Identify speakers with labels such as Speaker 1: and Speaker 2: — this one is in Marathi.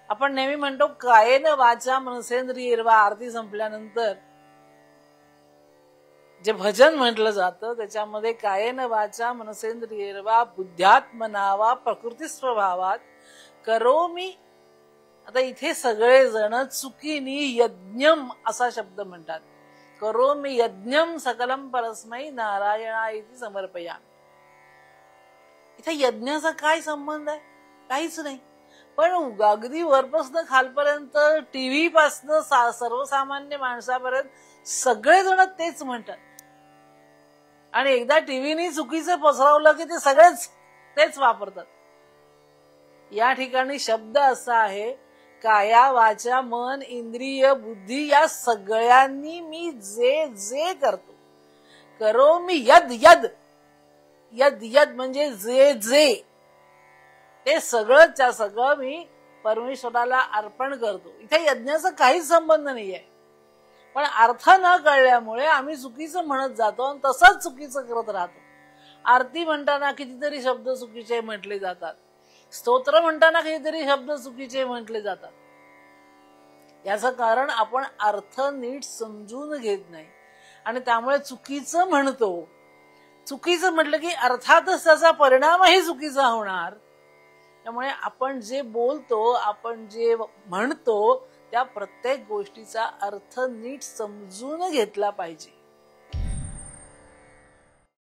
Speaker 1: आपण नेहमी म्हणतो कायेन वाचा मनसेंद्रियर्वा, आरती संपल्यानंतर जे भजन म्हटलं जातं त्याच्यामध्ये कायेन वाचा मनसेंद्रियर्वा बुद्ध्यात्मना वा प्रकृती स्वभावात करोमि. आता इथे सगळे जण चुकीनी यज्ञम असा शब्द म्हणतात. करोमि यज्ञम सकलम परस्मै नारायणायती समर्पयामि. इथे यज्ञाचा काय संबंध आहे? काहीच नाही. पण अगदी वरपासून खालपर्यंत टीव्ही पासून सर्वसामान्य माणसापर्यंत सगळेजण तेच म्हणतात. आणि एकदा टीव्हीनी चुकीचं पसरवलं की ते सगळेच तेच वापरतात. या ठिकाणी शब्द असा आहे काया वाचा मन इंद्रिय बुद्धी या सगळ्यांनी मी जे जे करतो करो मी यद यद यद यद म्हणजे जे जे ते सगळंच्या सगळं मी परमेश्वराला अर्पण करतो. इथे यज्ञाचा काहीच संबंध नाहीये. पण अर्थ न कळल्यामुळे आम्ही चुकीचं म्हणत जातो आणि तसंच चुकीचं करत राहतो. आरती म्हणताना कितीतरी शब्द चुकीचे म्हटले जातात. स्तोत्र म्हणताना कितीतरी शब्द चुकीचे म्हटले जातात. याचं कारण आपण अर्थ नीट समजून घेत नाही आणि त्यामुळे चुकीचं म्हणतो. चुकीचं म्हटलं की अर्थातच त्याचा परिणामही चुकीचा होणार. त्यामुळे आपण जे बोलतो आपण जे म्हणतो त्या प्रत्येक गोष्टीचा अर्थ नीट समजून घेतला पाहिजे.